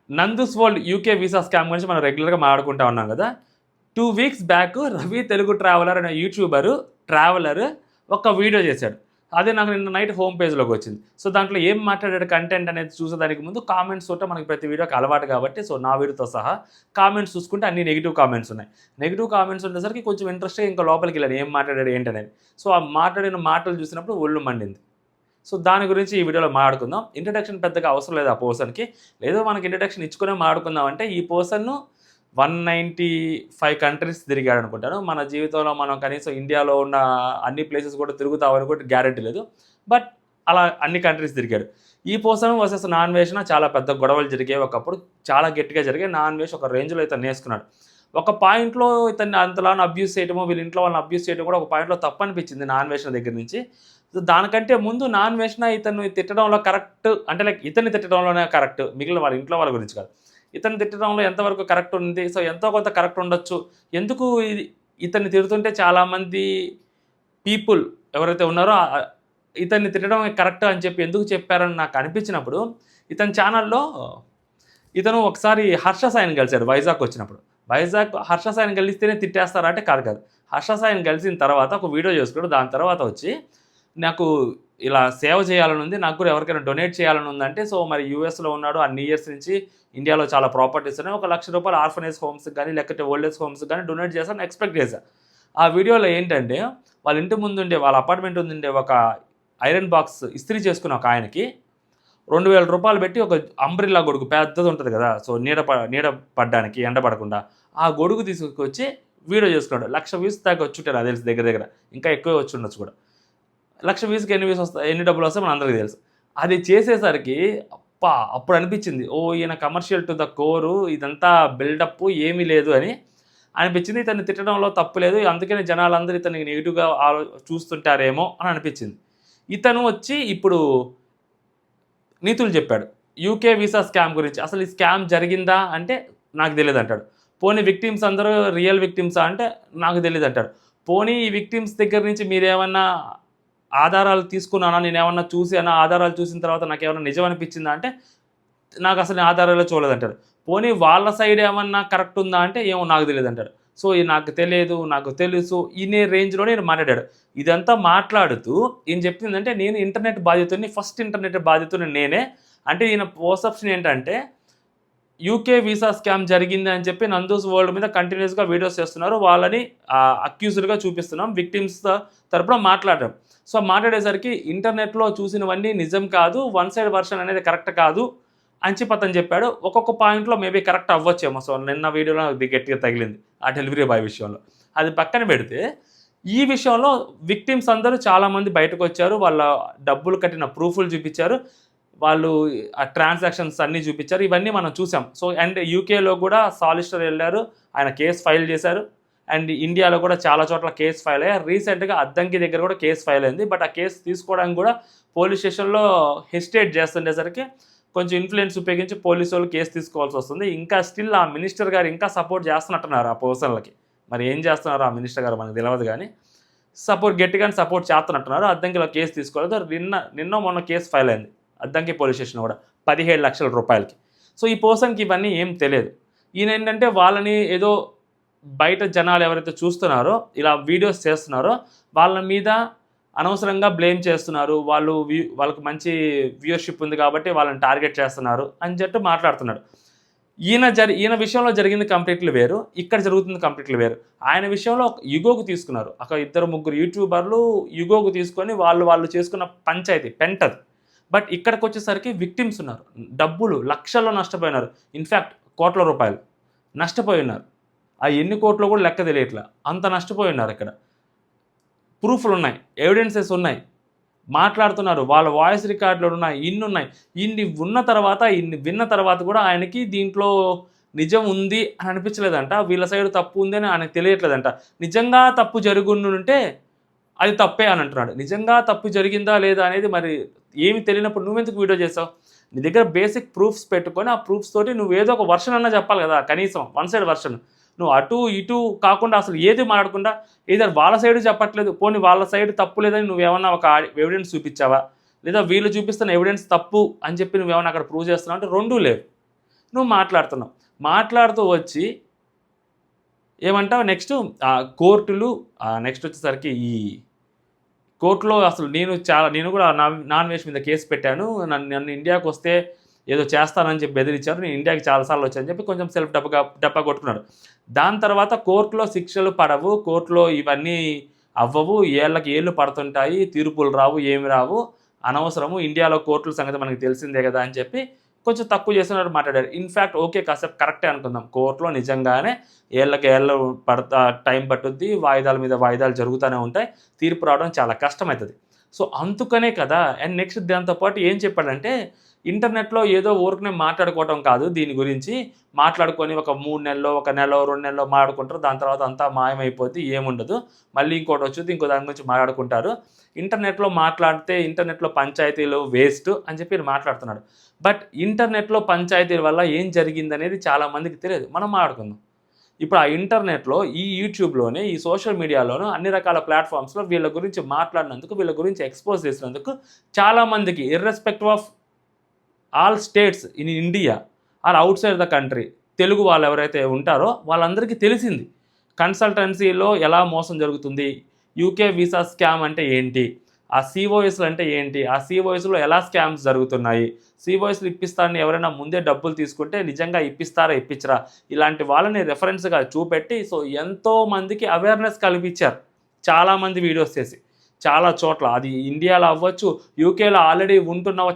Nandu's world UK visa scam గురించి మనం రెగ్యులర్గా మాట్లాడుకుంటా ఉన్నాం కదా. 2 weeks back Ravi Telugu traveller అనే యూట్యూబర్ ట్రావెలర్ ఒక వీడియో చేశాడు. అదే నాకు నిన్న నైట్ హోమ్ పేజ్లోకి వచ్చింది. సో దాంట్లో ఏం మాట్లాడాడు కంటెంట్ అనేది చూసేదానికి ముందు కామెంట్స్ ఉంటే మనకి ప్రతి వీడియోకి అలవాటు కాబట్టి, సో నా వీడియోతో సహా కామెంట్స్ చూసుకుంటే అన్ని నెగిటివ్ కామెంట్స్ ఉన్నాయి. నెగిటివ్ కామెంట్స్ ఉండేసరికి కొంచెం ఇంట్రెస్ట్గా ఇంకా లోపలికి వెళ్ళాను ఏం మాట్లాడాడు ఏంటనేది. సో ఆ మాట్లాడిన మాటలు చూసినప్పుడు ఒళ్ళు మండింది. సో దాని గురించి ఈ వీడియోలో మాట్లాడుకుందాం. ఇంట్రడక్షన్ పెద్దగా అవసరం లేదు ఆ పర్సన్కి. లేదో మనకి ఇంట్రడక్షన్ ఇచ్చుకునే మాట్లాడుకుందాం అంటే ఈ పర్సన్ను 195 కంట్రీస్ తిరిగాడు అనుకుంటాను. మన జీవితంలో మనం కనీసం ఇండియాలో ఉన్న అన్ని ప్లేసెస్ కూడా తిరుగుతామని కూడా గ్యారెంటీ లేదు. బట్ అలా అన్ని కంట్రీస్ తిరిగాడు. ఈ పర్సన్ వర్సెస్ నాన్ వేషన చాలా పెద్ద గొడవలు జరిగాయి ఒకప్పుడు. చాలా గట్టిగా జరిగాయి. నాన్ వేష్ ఒక రేంజ్లో ఇతను నేర్చుకున్నాడు. ఒక పాయింట్లో ఇతన్ని అంతలాను అబ్యూస్ చేయడము, వీళ్ళ ఇంట్లో వాళ్ళని అబ్యూస్ చేయడం కూడా ఒక పాయింట్లో తప్పు అనిపించింది నాన్ వేషన దగ్గర నుంచి. దానికంటే ముందు నాన్ వేషన ఇతను తిట్టడంలో కరెక్ట్ అంటే లైక్ ఇతన్ని తిట్టడంలోనే కరెక్ట్, మిగిలిన వాళ్ళ ఇంట్లో వాళ్ళ గురించి కాదు. ఇతను తిట్టడంలో ఎంతవరకు కరెక్ట్ ఉంది, సో ఎంతో కొంత కరెక్ట్ ఉండొచ్చు. ఎందుకు ఇతన్ని తిడుతుంటే చాలామంది పీపుల్ ఎవరైతే ఉన్నారో ఇతన్ని తిట్టడం కరెక్ట్ అని చెప్పి ఎందుకు చెప్పారని నాకు అనిపించినప్పుడు, ఇతని ఛానల్లో ఇతను ఒకసారి హర్ష సాయిని కలిశాడు వైజాగ్ వచ్చినప్పుడు. వైజాగ్ హర్ష సాయిని కలిస్తేనే తిట్టేస్తారా అంటే కాదు. హర్ష సాయిని కలిసిన తర్వాత ఒక వీడియో చేసుకున్నాడు. దాని తర్వాత వచ్చి నాకు ఇలా సేవ చేయాలని ఉంది, నాకు కూడా ఎవరికైనా డొనేట్ చేయాలని ఉందంటే, సో మరి యూఎస్లో ఉన్నాడు అన్ని ఇయర్స్ నుంచి, ఇండియాలో చాలా ప్రాపర్టీస్ ఉన్నాయి, ₹1,00,000 ఆర్ఫనేజ్ హోమ్స్కి కానీ లేకపోతే ఓల్డేజ్ హోమ్స్కి కానీ డొనేట్ చేస్తాను ఎక్స్పెక్ట్ చేశాను. ఆ వీడియోలో ఏంటంటే వాళ్ళ ఇంటి ముందు ఉండే వాళ్ళ అపార్ట్మెంట్ ఉండే ఒక ఐరన్ బాక్స్ ఇస్త్రీ చేసుకున్న ఒక ఆయనకి ₹2,000 పెట్టి ఒక అంబ్రిల్లా గొడుగు పెద్దది ఉంటుంది కదా, సో నీడ పడ్డానికి ఎండ పడకుండా ఆ గొడుగు తీసుకొచ్చి వీడియో చేసుకున్నాడు. 1,00,000 వ్యూస్ దాకా వచ్చుంటారు అది తెలిసి, దగ్గర ఇంకా ఎక్కువే వచ్చి ఉండొచ్చు కూడా. 1,00,000 వ్యూస్కి ఎన్ని వ్యూస్ వస్తాయి, ఎన్ని డబ్బులు వస్తాయి మన అందరికీ తెలుసు. అది చేసేసరికి అప్పుడు అనిపించింది, ఓ ఈయన కమర్షియల్ టు ద కోరు, ఇదంతా బిల్డప్ ఏమీ లేదు అని అనిపించింది. ఇతన్ని తిట్టడంలో తప్పు లేదు, అందుకని జనాలందరూ ఇతనికి నెగిటివ్గా చూస్తుంటారేమో అని అనిపించింది. ఇతను వచ్చి ఇప్పుడు నీతులు చెప్పాడు యూకే వీసా స్కామ్ గురించి. అసలు ఈ స్కామ్ జరిగిందా అంటే నాకు తెలియదు అంటాడు. పోనీ విక్టిమ్స్ అందరూ రియల్ విక్టిమ్సా అంటే నాకు తెలియదు అంటాడు. పోనీ ఈ విక్టిమ్స్ దగ్గర నుంచి మీరేమన్నా ఆధారాలు తీసుకున్నానా, నేనేమన్నా చూసానా, ఆధారాలు చూసిన తర్వాత నాకేమన్నా నిజం అనిపించిందా అంటే నాకు అసలు ఆధారాలు చూడలేదంటాడు. పోనీ వాళ్ళ సైడ్ ఏమన్నా కరెక్ట్ ఉందా అంటే ఏమో నాకు తెలియదు అంటాడు. సో నాకు తెలియదు, నాకు తెలుసు ఇనే రేంజ్లో నేను మాట్లాడాడు. ఇదంతా మాట్లాడుతూ ఈయన చెప్పిందంటే నేను ఇంటర్నెట్ బాధితుడిని, ఫస్ట్ ఇంటర్నెట్ బాధితుడిని నేనే. అంటే ఈయన పర్సెప్షన్ ఏంటంటే యూకే వీసా స్కామ్ జరిగింది అని చెప్పి నందూస్ వరల్డ్ మీద కంటిన్యూస్గా వీడియోస్ చేస్తున్నారు, వాళ్ళని అక్యూజ్డ్గా చూపిస్తున్నాం, విక్టిమ్స్ తరపున మాట్లాడడం. సో మాట్లాడేసరికి ఇంటర్నెట్లో చూసినవన్నీ నిజం కాదు, వన్ సైడ్ వర్షన్ అనేది కరెక్ట్ కాదు అని చెప్పి అతను చెప్పాడు. ఒక్కొక్క పాయింట్లో మేబీ కరెక్ట్ అవ్వచ్చేమో. సో నిన్న వీడియోలో అది గట్టిగా తగిలింది ఆ డెలివరీ బాయ్ విషయంలో. అది పక్కన పెడితే ఈ విషయంలో విక్టిమ్స్ అందరూ చాలామంది బయటకు వచ్చారు, వాళ్ళ డబ్బులు కట్టిన ప్రూఫ్లు చూపించారు, వాళ్ళు ఆ ట్రాన్సాక్షన్స్ అన్నీ చూపించారు, ఇవన్నీ మనం చూసాం. సో అండ్ యూకేలో కూడా సాలిసిటర్ వెళ్ళారు, ఆయన కేసు ఫైల్ చేశారు. అండ్ ఇండియాలో కూడా చాలా చోట్ల కేసు ఫైల్ అయ్యాయి. రీసెంట్గా అద్దంకి దగ్గర కూడా కేసు ఫైల్ అయింది. బట్ ఆ కేసు తీసుకోవడానికి కూడా పోలీస్ స్టేషన్లో హెసిటేట్ చేస్తుండేసరికి కొంచెం ఇన్ఫ్లుయెన్స్ ఉపయోగించి పోలీసు వాళ్ళు కేసు తీసుకోవాల్సి వస్తుంది. ఇంకా స్టిల్ ఆ మినిస్టర్ గారు ఇంకా సపోర్ట్ చేస్తున్నట్టున్నారు ఆ పర్సన్లకి. మరి ఏం చేస్తున్నారు ఆ మినిస్టర్ గారు మనకు తెలియదు, కానీ గట్టిగానే సపోర్ట్ చేస్తున్నట్టున్నారు. అద్దంకిలో కేసు తీసుకోలేదు. నిన్న మొన్న కేసు ఫైల్ అయింది అద్దంకి పోలీస్ స్టేషన్ కూడా ₹15,00,000. సో ఈ పర్సన్కి ఇవన్నీ ఏం తెలియదు. ఈయన ఏంటంటే వాళ్ళని ఏదో బయట జనాలు ఎవరైతే చూస్తున్నారో, ఇలా వీడియోస్ చేస్తున్నారో వాళ్ళ మీద అనవసరంగా బ్లేమ్ చేస్తున్నారు, వాళ్ళకి మంచి వ్యూయర్షిప్ ఉంది కాబట్టి వాళ్ళని టార్గెట్ చేస్తున్నారు అని చెప్పి మాట్లాడుతున్నాడు. ఈయన విషయంలో జరిగింది కంప్లీట్లీ వేరు, ఇక్కడ జరుగుతుంది కంప్లీట్లీ వేరు. ఆయన విషయంలో యుగోకు తీసుకున్నారు, ఒక 2-3 యూట్యూబర్లు యుగోకు తీసుకొని వాళ్ళు చేసుకున్న పంచాయతీ పెంటది. బట్ ఇక్కడికి వచ్చేసరికి విక్టిమ్స్ ఉన్నారు, డబ్బులు లక్షల్లో నష్టపోయినారు, ఇన్ఫ్యాక్ట్ ₹1,00,000 నష్టపోయి ఉన్నారు. ఆ ఎన్ని కోట్లో కూడా లెక్క తెలియట్లా, అంత నష్టపోయి ఉన్నారు. ఇక్కడ ప్రూఫ్లు ఉన్నాయి, ఎవిడెన్సెస్ ఉన్నాయి, మాట్లాడుతున్నారు, వాళ్ళ వాయిస్ రికార్డులు ఉన్నాయి, ఇన్ని విన్న తర్వాత కూడా ఆయనకి దీంట్లో నిజం ఉంది అని అనిపించలేదంట, వీళ్ళ సైడ్ తప్పు ఉంది అని ఆయనకు తెలియట్లేదంట. నిజంగా తప్పు జరుగుంటే అది తప్పే అని అంటున్నాడు. నిజంగా తప్పు జరిగిందా లేదా అనేది మరి ఏమి తెలియనప్పుడు నువ్వెందుకు వీడియో చేసావు? నీ దగ్గర బేసిక్ ప్రూఫ్స్ పెట్టుకొని ఆ ప్రూఫ్స్ తోటి నువ్వు ఏదో ఒక వర్షన్ అన్నా చెప్పాలి కదా, కనీసం వన్ సైడ్ వర్షన్. నువ్వు అటు ఇటు కాకుండా అసలు ఏది మాట్లాడకుండా ఏదో వాళ్ళ సైడ్ చెప్పట్లేదు, పోనీ వాళ్ళ సైడ్ తప్పు లేదని నువ్వేమన్నా ఒక ఎవిడెన్స్ చూపించావా, లేదా వీళ్ళు చూపిస్తున్న ఎవిడెన్స్ తప్పు అని చెప్పి నువ్వేమన్నా అక్కడ ప్రూవ్ చేస్తున్నావు అంటే రెండూ లేవు. నువ్వు మాట్లాడుతున్నావు. మాట్లాడుతూ వచ్చి ఏమంటావు నెక్స్ట్ కోర్టులు నెక్స్ట్ వచ్చేసరికి ఈ కోర్టులో అసలు నేను కూడా నాన్ వెజ్ మీద కేసు పెట్టాను, నన్ను ఇండియాకి వస్తే ఏదో చేస్తానని చెప్పి బెదిరించారు, నేను ఇండియాకి చాలాసార్లు వచ్చానని చెప్పి కొంచెం సెల్ఫ్ డబ్బా కొట్టుకున్నాడు. దాని తర్వాత కోర్టులో శిక్షలు పడవు, కోర్టులో ఇవన్నీ అవ్వవు, ఏళ్ళకి ఏళ్ళు పడుతుంటాయి, తీర్పులు రావు, ఏమి రావు, అనవసరము, ఇండియాలో కోర్టుల సంగతి మనకి తెలిసిందే కదా అని చెప్పి కొంచెం తక్కువ చేసినట్టు మాట్లాడారు. ఇన్ఫ్యాక్ట్ ఓకే కాసేపు కరెక్టే అనుకుందాం, కోర్టులో నిజంగానే ఏళ్ళకి ఏళ్ళు టైం పట్టుద్ది, వాయిదాల మీద వాయిదాలు జరుగుతూనే ఉంటాయి, తీర్పు రావడం చాలా కష్టమవుతుంది. సో అందుకనే కదా. అండ్ నెక్స్ట్ దాంతోపాటు ఏం చెప్పాడంటే ఇంటర్నెట్లో ఏదో ఊరికనే మాట్లాడుకోవటం కాదు, దీని గురించి మాట్లాడుకొని ఒక 3 నెలలో 1 నెలలో 2 నెలలో మాట్లాడుకుంటారు, దాని తర్వాత అంతా మాయమైపోద్ది, ఏముండదు, మళ్ళీ ఇంకోటి వచ్చి ఇంకో దాని గురించి మాట్లాడుకుంటారు, ఇంటర్నెట్లో మాట్లాడితే ఇంటర్నెట్లో పంచాయతీలు వేస్ట్ అని చెప్పి మాట్లాడుతున్నాడు. బట్ ఇంటర్నెట్లో పంచాయతీల వల్ల ఏం జరిగిందనేది చాలామందికి తెలియదు. మనం మాట్లాడుకుందాం. ఇప్పుడు ఆ ఇంటర్నెట్లో, ఈ యూట్యూబ్లోనే, ఈ సోషల్ మీడియాలోనూ అన్ని రకాల ప్లాట్ఫామ్స్లో వీళ్ళ గురించి మాట్లాడినందుకు, వీళ్ళ గురించి ఎక్స్పోజ్ చేసినందుకు చాలామందికి irrespective of all states in India or అవుట్ సైడ్ ద కంట్రీ, తెలుగు వాళ్ళు ఎవరైతే ఉంటారో వాళ్ళందరికీ తెలిసింది కన్సల్టెన్సీలో ఎలా మోసం జరుగుతుంది, యూకే వీసా స్కామ్ అంటే ఏంటి, ఆ సిఓఎస్లు అంటే ఏంటి, ఆ సిఓఎస్లో ఎలా స్కామ్స్ జరుగుతున్నాయి, సిఓఎస్లు ఇప్పిస్తారని ఎవరైనా ముందే డబ్బులు తీసుకుంటే నిజంగా ఇప్పిస్తారా ఇప్పించరా, ఇలాంటి వాళ్ళని రెఫరెన్స్గా చూపెట్టి సో ఎంతోమందికి అవేర్నెస్ కల్పించారు చాలామంది వీడియోస్ చేసి చాలా చోట్ల. అది ఇండియాలో అవ్వచ్చు, యూకేలో ఆల్రెడీ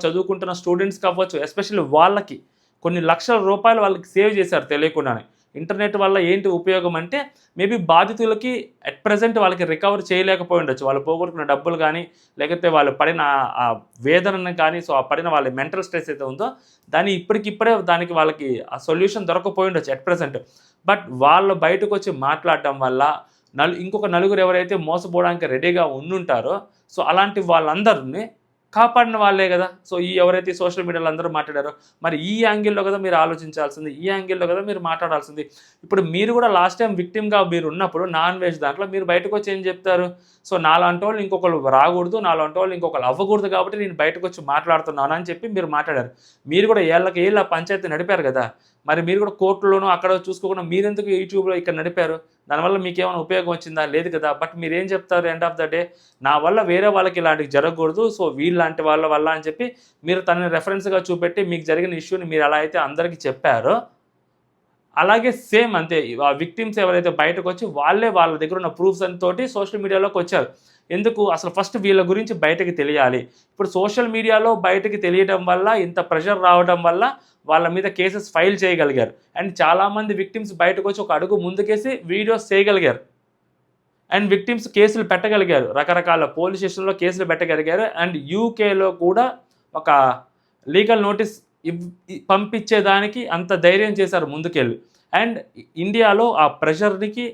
చదువుకుంటున్న స్టూడెంట్స్కి అవ్వచ్చు, ఎస్పెషల్లీ వాళ్ళకి కొన్ని లక్షల రూపాయలు వాళ్ళకి సేవ్ చేశారు తెలియకుండానే. ఇంటర్నెట్ వల్ల ఏంటి ఉపయోగం అంటే మేబీ బాధితులకి అట్ ప్రజెంట్ వాళ్ళకి రికవర్ చేయలేకపోయి ఉండొచ్చు, వాళ్ళు పోగొట్టుకున్న డబ్బులు కానీ, లేకపోతే వాళ్ళు పడిన ఆ వేదనను కానీ, సో ఆ పడిన వాళ్ళ మెంటల్ స్ట్రెస్ అయితే ఉందో దాన్ని ఇప్పటికిప్పుడే దానికి వాళ్ళకి ఆ సొల్యూషన్ దొరకపోయి ఉండొచ్చు అట్ ప్రజెంట్. బట్ వాళ్ళు బయటకు వచ్చి మాట్లాడటం వల్ల ఇంకొక నలుగురు ఎవరైతే మోసపోవడానికి రెడీగా ఉండుంటారో సో అలాంటి వాళ్ళందరినీ కాపాడిన వాళ్ళే కదా. సో ఎవరైతే సోషల్ మీడియాలో అందరూ మాట్లాడారో మరి ఈ యాంగిల్లో కదా మీరు ఆలోచించాల్సింది, ఈ యాంగిల్లో కదా మీరు మాట్లాడాల్సింది. ఇప్పుడు మీరు కూడా లాస్ట్ టైం విక్టిమ్గా మీరు ఉన్నప్పుడు నాన్ వెజ్ దాంట్లో మీరు బయటకు వచ్చి ఏం చెప్తారు, సో నాలాంటి వాళ్ళు ఇంకొకరు రాకూడదు, నాలాంటి వాళ్ళు ఇంకొకరు అవ్వకూడదు కాబట్టి నేను బయటకు వచ్చి మాట్లాడుతున్నాను అని చెప్పి మీరు మాట్లాడారు. మీరు కూడా ఏళ్ళకి ఏళ్ళ పంచాయతీ నడిపారు కదా, మరి మీరు కూడా కోర్టులోనూ అక్కడ చూసుకోకుండా మీరెందుకు యూట్యూబ్లో ఇక్కడ నడిపారు, దానివల్ల మీకు ఏమైనా ఉపయోగం వచ్చిందా, లేదు కదా. బట్ మీరేం చెప్తారు ఎండ్ ఆఫ్ ద డే, నా వల్ల వేరే వాళ్ళకి ఇలాంటివి జరగకూడదు, సో వీళ్ళంటి వాళ్ళ వల్ల అని చెప్పి మీరు తనని రెఫరెన్స్గా చూపెట్టి మీకు జరిగిన ఇష్యూని మీరు ఎలా అయితే అందరికీ చెప్పారో అలాగే సేమ్ అంతే ఆ విక్టిమ్స్ ఎవరైతే బయటకు వచ్చి వాళ్ళ దగ్గర ఉన్న ప్రూఫ్స్ తోటి సోషల్ మీడియాలోకి వచ్చారు. ఎందుకు అసలు ఫస్ట్ వీళ్ళ గురించి బయటకి తెలియాలి. ఇప్పుడు సోషల్ మీడియాలో బయటకి తెలియడం వల్ల ఇంత ప్రెషర్ రావడం వల్ల వాళ్ళ మీద కేసెస్ ఫైల్ చేయగలిగారు. అండ్ చాలామంది విక్టిమ్స్ బయటకు వచ్చి ఒక అడుగు ముందుకేసి వీడియోస్ చేయగలిగారు. అండ్ విక్టిమ్స్ కేసులు పెట్టగలిగారు, రకరకాల పోలీస్ స్టేషన్లో కేసులు పెట్టగలిగారు. అండ్ యూకేలో కూడా ఒక లీగల్ నోటీస్ పంపించేదానికి అంత ధైర్యం చేశారు ముందుకెళ్ళి. అండ్ ఇండియాలో ఆ ప్రెషర్కి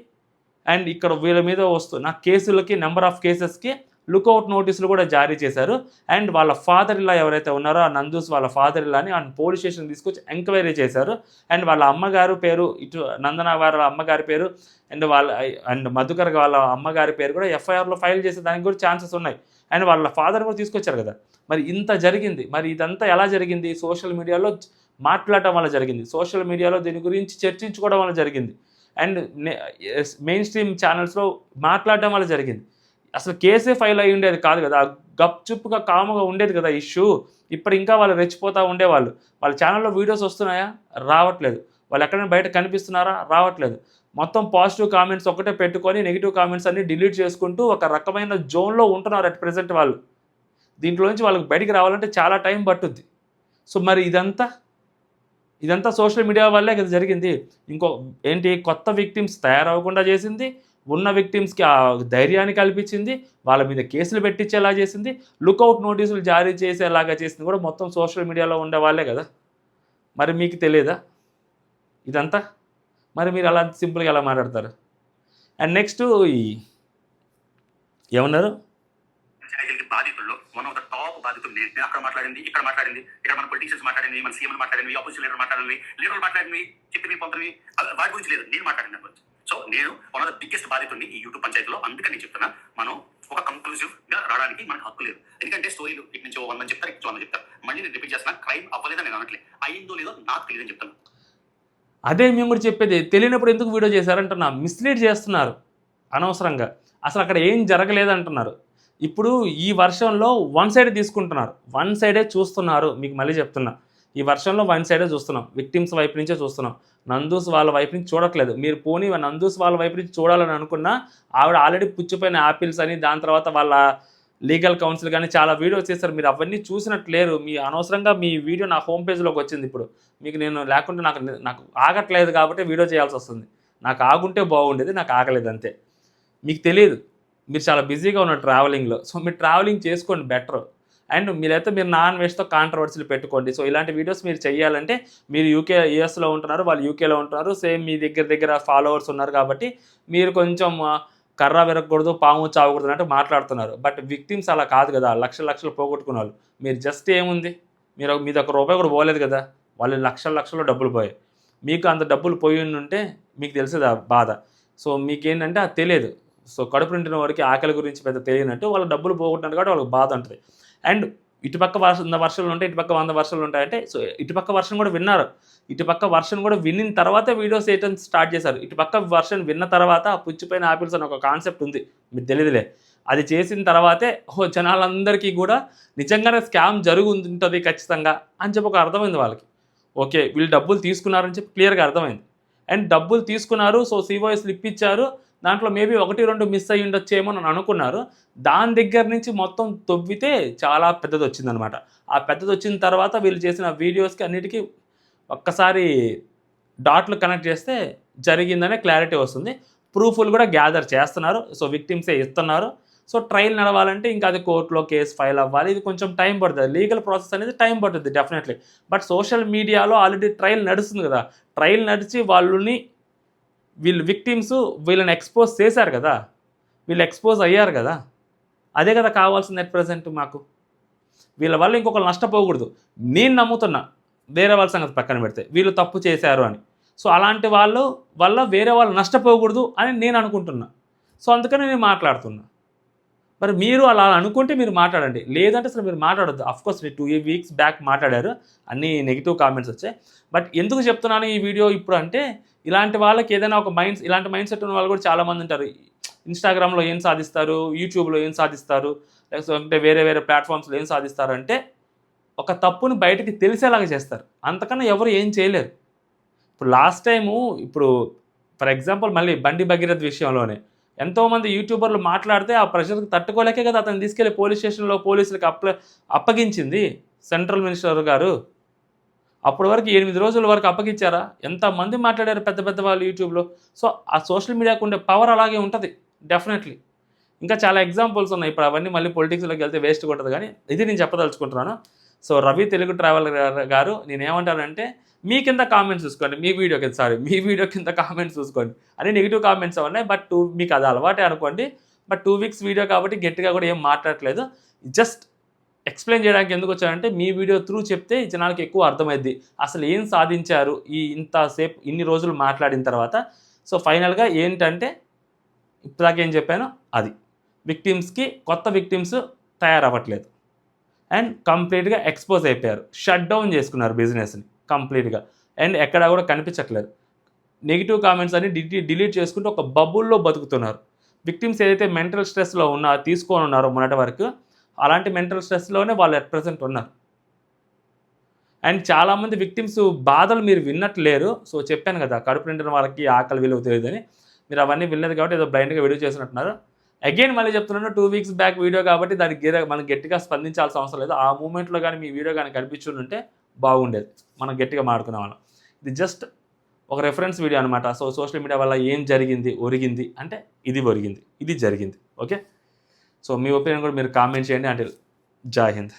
అండ్ ఇక్కడ వీళ్ళ మీద వస్తున్న కేసులకి, నెంబర్ ఆఫ్ కేసెస్కి లుకౌట్ నోటీసులు కూడా జారీ చేశారు. అండ్ వాళ్ళ ఫాదర్ ఇలా ఎవరైతే ఉన్నారో ఆ నందూస్ వాళ్ళ ఫాదర్ ఇలాని ఆ పోలీస్ స్టేషన్ తీసుకొచ్చి ఎంక్వైరీ చేశారు. అండ్ వాళ్ళ అమ్మగారు పేరు, ఇటు నందన వాళ్ళ అమ్మగారి పేరు అండ్ మధుకర్ వాళ్ళ అమ్మగారి పేరు కూడా ఎఫ్ఐఆర్లో ఫైల్ చేసే దానికి కూడా ఛాన్సెస్ ఉన్నాయి. అండ్ వాళ్ళ ఫాదర్ కూడా తీసుకొచ్చారు కదా. మరి ఇంత జరిగింది, మరి ఇదంతా ఎలా జరిగింది, సోషల్ మీడియాలో మాట్లాడటం వల్ల జరిగింది, సోషల్ మీడియాలో దీని గురించి చర్చించుకోవడం వల్ల జరిగింది, అండ్ మెయిన్ స్ట్రీమ్ ఛానల్స్లో మాట్లాడడం వల్ల జరిగింది. అసలు కేసే ఫైల్ అయ్యి ఉండేది కాదు కదా, గప్చుప్పుగా కాముగా ఉండేది కదా ఇష్యూ. ఇప్పుడు ఇంకా వాళ్ళు రెచ్చిపోతూ ఉండేవాళ్ళు. వాళ్ళ ఛానల్లో వీడియోస్ వస్తున్నాయా, రావట్లేదు. వాళ్ళు ఎక్కడైనా బయట కనిపిస్తున్నారా, రావట్లేదు. మొత్తం పాజిటివ్ కామెంట్స్ ఒకటే పెట్టుకొని నెగిటివ్ కామెంట్స్ అన్ని డిలీట్ చేసుకుంటూ ఒక రకమైన జోన్లో ఉంటున్నారు అట్ ప్రెజెంట్ వాళ్ళు. దీంట్లో నుంచి వాళ్ళకి బయటికి రావాలంటే చాలా టైం పట్టుద్ది. సో మరి ఇదంతా సోషల్ మీడియా వల్లే కదా జరిగింది. ఏంటి కొత్త విక్టిమ్స్ తయారవ్వకుండా చేసింది, ఉన్న విక్టిమ్స్కి ఆ ధైర్యాన్ని కల్పించింది, వాళ్ళ మీద కేసులు పెట్టించేలా చేసింది, లుకౌట్ నోటీసులు జారీ చేసేలాగా చేసింది కూడా మొత్తం సోషల్ మీడియాలో ఉండే వాళ్ళే కదా. మరి మీకు తెలియదా ఇదంతా? మరి మీరు అలా సింపుల్గా ఎలా మాట్లాడతారు? అండ్ నెక్స్ట్ ఏమన్నారు, బాధితుల్లో వన్ ఆఫ్ ద టాప్ బాధితులు నేను అక్కడ మాట్లాడింది, ఇక్కడ మాట్లాడింది, ఇక్కడ మన పొలిటీషియన్స్ మాట్లాడింది, మన సీఎం మాట్లాడింది, ఆపోజిషన్ లీడర్ మాట్లాడింది, లీడర్లు మాట్లాడింది, చెప్పి పంపిణీ వాటి గురించి లేదు, నేను మాట్లాడిన గురించి. సో నేను వన్ ఆఫ్ ద బిగ్గెస్ట్ బాధితుడిని ఈ యూట్యూబ్ పంచాయతీలో. అందుకని నేను చెప్తున్నా, మనం ఒక కంక్లూజివ్ గా రావడానికి మనకు హక్కు లేదు. ఎందుకంటే స్టోరీలు ఇటు నుంచి 100 చెప్తారు, ఇటు 100 చెప్తారు. మళ్ళీ నేను రిపీట్ చేస్తున్నా, క్రైమ్ అవ్వలేదని నేను అనట్లేదు, అయిందో లేదో నాకు తెలియదని చెప్తాను. అదే మేము కూడా చెప్పేది, తెలియనప్పుడు ఎందుకు వీడియో చేశారంటున్నా, మిస్లీడ్ చేస్తున్నారు అనవసరంగా. అసలు అక్కడ ఏం జరగలేదంటున్నారు. ఇప్పుడు ఈ వర్షంలో వన్ సైడ్ తీసుకుంటున్నారు, వన్ సైడే చూస్తున్నారు. మీకు మళ్ళీ చెప్తున్నా, ఈ వర్షంలో వన్ సైడే చూస్తున్నాం, విక్టిమ్స్ వైపు నుంచే చూస్తున్నాం. నందూస్ వాళ్ళ వైపు నుంచి చూడట్లేదు. మీరు పోనీ నందూస్ వాళ్ళ వైపు నుంచి చూడాలని అనుకున్నా, ఆవిడ ఆల్రెడీ పుచ్చిపోయిన యాపిల్స్ అని, దాని తర్వాత వాళ్ళ లీగల్ కౌన్సిల్ కానీ చాలా వీడియోస్ చేస్తారు. మీరు అవన్నీ చూసినట్టు లేరు. మీ అనవసరంగా మీ వీడియో నా హోమ్ పేజ్లోకి వచ్చింది. ఇప్పుడు మీకు నేను లేకుంటే నాకు ఆగట్లేదు కాబట్టి వీడియో చేయాల్సి వస్తుంది. నాకు ఆగుంటే బాగుండేది, నాకు ఆగలేదు అంతే. మీకు తెలియదు, మీరు చాలా బిజీగా ఉన్నారు ట్రావెలింగ్లో. సో మీరు ట్రావెలింగ్ చేసుకోండి బెటర్. అండ్ మీరు నాన్ వేస్ట్తో కాంట్రవర్సీలు పెట్టుకోండి. సో ఇలాంటి వీడియోస్ మీరు చేయాలంటే, మీరు యూఎస్లో ఉంటున్నారు, వాళ్ళు యూకేలో ఉంటున్నారు, సేమ్ మీ దగ్గర ఫాలోవర్స్ ఉన్నారు కాబట్టి మీరు కొంచెం కర్ర విరగకూడదు, పాము చావకూడదు అంటే మాట్లాడుతున్నారు. బట్ విక్టిమ్స్ అలా కాదు కదా, లక్షలు పోగొట్టుకున్న వాళ్ళు. మీరు జస్ట్ ఏముంది, మీది ₹1 కూడా పోలేదు కదా, వాళ్ళు లక్షల్లో డబ్బులు పోయాయి. మీకు అంత డబ్బులు పోయి ఉంటే మీకు తెలిసేది ఆ బాధ. సో మీకేంటంటే అది తెలియదు. సో కడుపు నిండిన వారికి ఆకలి గురించి పెద్ద తెలియనట్టు, వాళ్ళు డబ్బులు పోగొట్టినట్టు కాబట్టి వాళ్ళకి బాధ ఉంటుంది. అండ్ ఇటుపక్క 100 వర్షాలు ఉంటాయి, ఇటుపక్క 100 వర్షాలు ఉంటాయంటే, సో ఇటుపక్క వర్షం కూడా విన్నారు. ఇటుపక్క వర్షం కూడా విన్న తర్వాత వీడియోస్ వేయటం స్టార్ట్ చేశారు. ఇటుపక్క వర్షం విన్న తర్వాత పుచ్చిపోయిన ఆపిల్స్ అని ఒక కాన్సెప్ట్ ఉంది, మీకు తెలియదులే. అది చేసిన తర్వాతే జనాలందరికీ కూడా నిజంగానే స్కామ్ జరుగుతుంటుంది ఖచ్చితంగా అని చెప్పి ఒక అర్థమైంది వాళ్ళకి. ఓకే, వీళ్ళు డబ్బులు తీసుకున్నారని చెప్పి క్లియర్గా అర్థమైంది. అండ్ డబ్బులు తీసుకున్నారు, సో COA స్లిప్ ఇచ్చారు, దాంట్లో మేబీ 1-2 మిస్ అయ్యి ఉండొచ్చేమో అని అనుకున్నారు. దాని దగ్గర నుంచి మొత్తం తవ్వితే చాలా పెద్దది వచ్చిందనమాట. ఆ పెద్దది వచ్చిన తర్వాత వీళ్ళు చేసిన వీడియోస్కి అన్నిటికీ ఒక్కసారి డాట్లు కనెక్ట్ చేస్తే జరిగిందనే క్లారిటీ వస్తుంది. ప్రూఫ్లు కూడా గ్యాదర్ చేస్తున్నారు. సో విక్టిమ్సే ఇస్తున్నారు. సో ట్రయల్ నడవాలంటే ఇంకా అది కోర్టులో కేసు ఫైల్ అవ్వాలి, ఇది కొంచెం టైం పడుతుంది. లీగల్ ప్రాసెస్ అనేది టైం పడుతుంది డెఫినెట్లీ. బట్ సోషల్ మీడియాలో ఆల్రెడీ ట్రయల్ నడుస్తుంది కదా, ట్రయల్ నడిచి వీళ్ళు విక్టిమ్స్ వీళ్ళని ఎక్స్పోజ్ చేశారు కదా, వీళ్ళు ఎక్స్పోజ్ అయ్యారు కదా, అదే కదా కావాల్సింది ఎట్ ప్రజెంట్ మాకు. వీళ్ళ వల్ల ఇంకొకరు నష్టపోకూడదు. నేను నమ్ముతున్నా, వేరే వాళ్ళ సంగతి పక్కన పెడితే, వీళ్ళు తప్పు చేశారు అని. సో అలాంటి వాళ్ళు వల్ల వేరే వాళ్ళు నష్టపోకూడదు అని నేను అనుకుంటున్నా. సో అందుకని నేను మాట్లాడుతున్నా. మరి మీరు అలా అనుకుంటే మీరు మాట్లాడండి, లేదంటే అసలు మీరు మాట్లాడొద్దు. అఫ్కోర్స్ 2 వీక్స్ బ్యాక్ మాట్లాడారు, అన్ని నెగిటివ్ కామెంట్స్ వచ్చాయి. బట్ ఎందుకు చెప్తున్నాను ఈ వీడియో ఇప్పుడు అంటే, ఇలాంటి వాళ్ళకి ఏదైనా ఒక ఇలాంటి మైండ్ సెట్ ఉన్న వాళ్ళు కూడా చాలామంది ఉంటారు. ఇన్స్టాగ్రామ్లో ఏం సాధిస్తారు, యూట్యూబ్లో ఏం సాధిస్తారు, లేకపోతే వేరే ప్లాట్ఫామ్స్లో ఏం సాధిస్తారు అంటే, ఒక తప్పుని బయటికి తెలిసేలాగా చేస్తారు. అంతకన్నా ఎవరు ఏం చేయలేరు. ఇప్పుడు లాస్ట్ టైము, ఫర్ ఎగ్జాంపుల్ మళ్ళీ బండి భగీరథ్ విషయంలోనే ఎంతోమంది యూట్యూబర్లు మాట్లాడితే ఆ ప్రెషర్కి తట్టుకోలేకే కదా అతను తీసుకెళ్ళి పోలీస్ స్టేషన్లో పోలీసులకు అప్పగించింది సెంట్రల్ మినిస్టర్ గారు. అప్పటి వరకు 8 రోజుల వరకు అప్పగించారా? ఎంతమంది మాట్లాడారు పెద్ద వాళ్ళు యూట్యూబ్లో. సో ఆ సోషల్ మీడియాకు ఉండే పవర్ అలాగే ఉంటుంది డెఫినెట్లీ. ఇంకా చాలా ఎగ్జాంపుల్స్ ఉన్నాయి. ఇప్పుడు అవన్నీ మళ్ళీ పొలిటిక్స్లోకి వెళ్తే వేస్ట్గా ఉంటుంది, కానీ ఇది నేను చెప్పదలుచుకుంటున్నాను. సో రవి తెలుగు ట్రావెల్ గారు నేనేమంటానంటే, మీ కింద కామెంట్స్ చూసుకోండి, మీ వీడియో కింద కామెంట్స్ చూసుకోండి. అన్ని నెగిటివ్ కామెంట్స్ ఉన్నాయి, బట్ మీకు అది అలవాటే అనుకోండి. బట్ 2 వీక్స్ వీడియో కాబట్టి గట్టిగా కూడా ఏం మాట్లాడట్లేదు. జస్ట్ ఎక్స్ప్లెయిన్ చేయడానికి ఎందుకు వచ్చానంటే, మీ వీడియో త్రూ చెప్తే జనాలకి ఎక్కువ అర్థమైద్ది, అసలు ఏం సాధించారు ఇంతసేపు ఇన్ని రోజులు మాట్లాడిన తర్వాత. సో ఫైనల్గా ఏంటంటే, ఇప్పటిదాకా ఏం చెప్పానో అది, విక్టిమ్స్కి కొత్త విక్టిమ్స్ తయారవ్వట్లేదు అండ్ కంప్లీట్గా ఎక్స్పోజ్ అయిపోయారు, షట్ డౌన్ చేసుకున్నారు బిజినెస్ని కంప్లీట్గా. అండ్ ఎక్కడా కూడా కనిపించట్లేదు. నెగిటివ్ కామెంట్స్ అన్ని డిలీట్ చేసుకుంటూ ఒక బబుల్లో బతుకుతున్నారు. విక్టిమ్స్ ఏదైతే మెంటల్ స్ట్రెస్లో తీసుకొని ఉన్నారో మొన్నటి వరకు, అలాంటి మెంటల్ స్ట్రెస్లోనే వాళ్ళు అట్ ప్రజెంట్ ఉన్నారు. అండ్ చాలామంది విక్టిమ్స్ బాధలు మీరు విన్నట్టు లేరు. సో చెప్పాను కదా, కడుపు నిండిన వాళ్ళకి ఆకలి విలువ తెలియదని. మీరు అవన్నీ వినలేదు కాబట్టి ఏదో బ్లైండ్గా వీడియో చేసినట్టున్నారు. అగైన్ మళ్ళీ చెప్తున్నాను, 2 వీక్స్ బ్యాక్ వీడియో కాబట్టి దానికి మనం గట్టిగా స్పందించాల్సిన అవసరం లేదు. ఆ మూమెంట్లో కానీ మీ వీడియో కానీ కనిపించుంటే బాగుండేది, మనం గట్టిగా మాట్లాడుకునే వాళ్ళం. ఇది జస్ట్ ఒక రెఫరెన్స్ వీడియో అనమాట. సో సోషల్ మీడియా వల్ల ఏం ఒరిగింది అంటే ఇది జరిగింది. ఓకే, సో మీ ఒపీనియన్ కూడా మీరు కామెంట్ చేయండి. అంటే జై హింద్.